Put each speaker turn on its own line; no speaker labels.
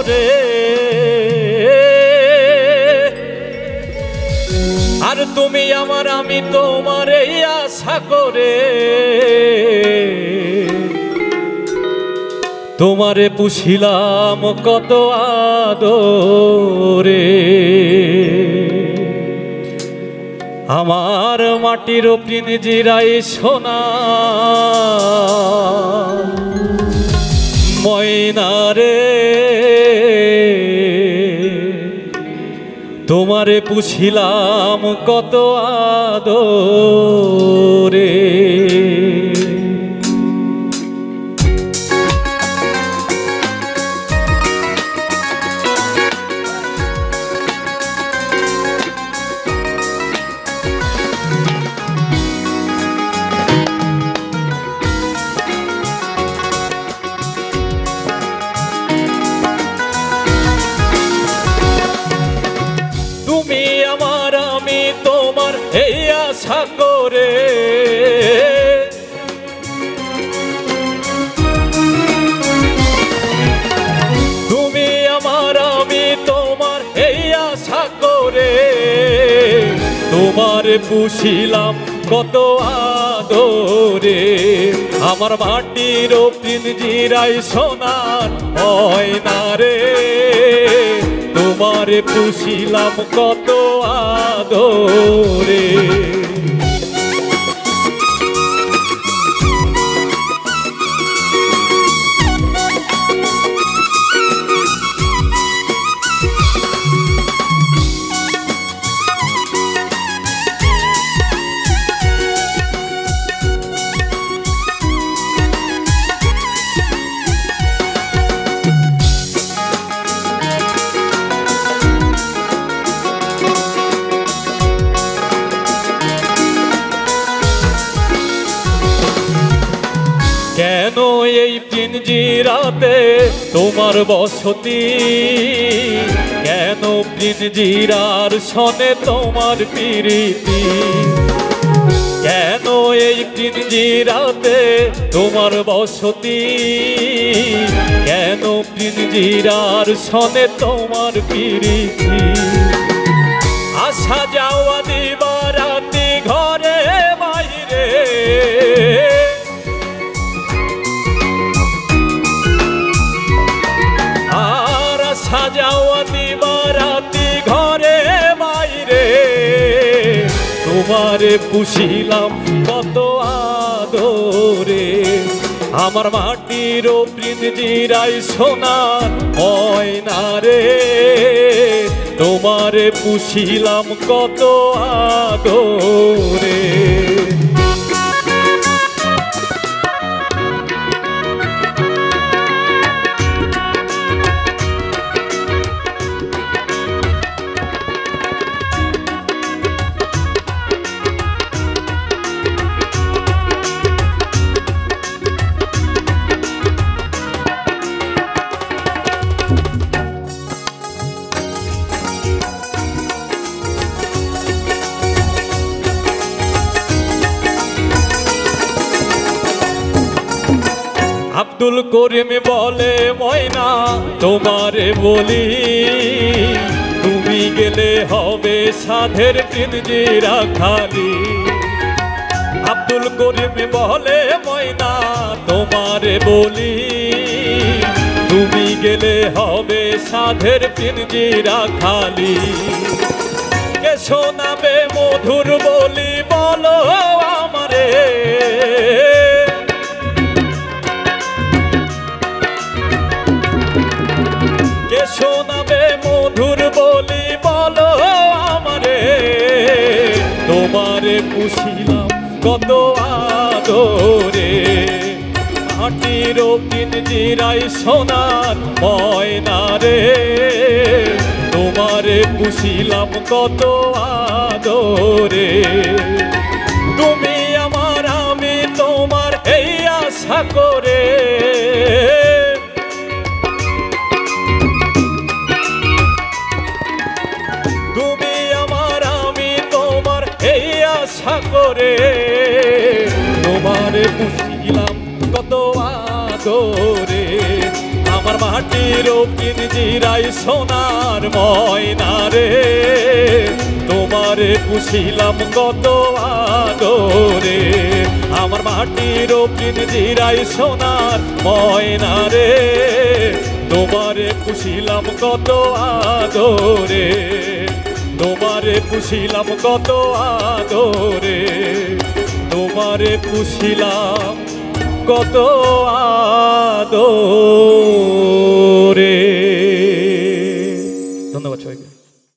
করে, আর তুমি আমার আমি তোমার এই আশা করে, তোমারে পুষিলাম কত আদরে। আমার মাটির পিঞ্জিরাই সোনা ময়না রে, তোমারে পুষিলাম কত আদরে। তুমি আমার আমি তোমার এই আশা করে, তুমি আমার আমি তোমার এই আশা করে, তোমার পুষিলাম কত আদরে। আমার মাটির পিঞ্জিরাই সোনার ময়না রে, তোমারে পুষিলাম কত আদরে। কেন এই পিঞ্জিরাতে তোমার বসতি, কেন পিঞ্জিরার সনে তোমার প্রীতি, কেন এই পিঞ্জিরাতে তোমার বসতি, কেন পিঞ্জিরার সনে তোমার প্রীতি। আসা যাওয়া দিবারাতি ঘরে বাইরে, সাজাওয়া দিবারাতি ঘরে বাইরে, তোমারে পুষিলাম কত আদরে। আমার মাটির পিঞ্জিরাই সোনার ময়না রে, তোমারে পুষিলাম কত আদরে। আব্দুল করিম বলে ময়না তোমারে বলি, তুমি গেলে হবে সাধের পিঞ্জিরা খালি। আব্দুল করিম বলে ময়না তোমারে বলি, তুমি গেলে হবে সাধের পিঞ্জিরা খালি। কে শোনাবে মধুর বলি বলো আমারে, কে শোনাবে মধুর বলি বলো আমারে। তোমারে পুষিলাম কত আদরে, মাটির পিঞ্জিরাই সোনার ময়না রে, তোমারে পুষিলাম কত আদরে। তুমি আমার আমি তোমার এই আশা করে, তুমি আমার আমি তোমার এই আশা করে, তোমারে পুষিলাম কত আদরে। আমার মাটির পিঞ্জিরায় সোনার ময়না রে তোমারে পুষিলাম কত আদরে আমার মাটির পিঞ্জিরায় সোনার ময়না রে তোমারে পুষিলাম কত আদরে তোমারে পুষিলাম কত আদরে তোমারে পুষিলাম কত আদরে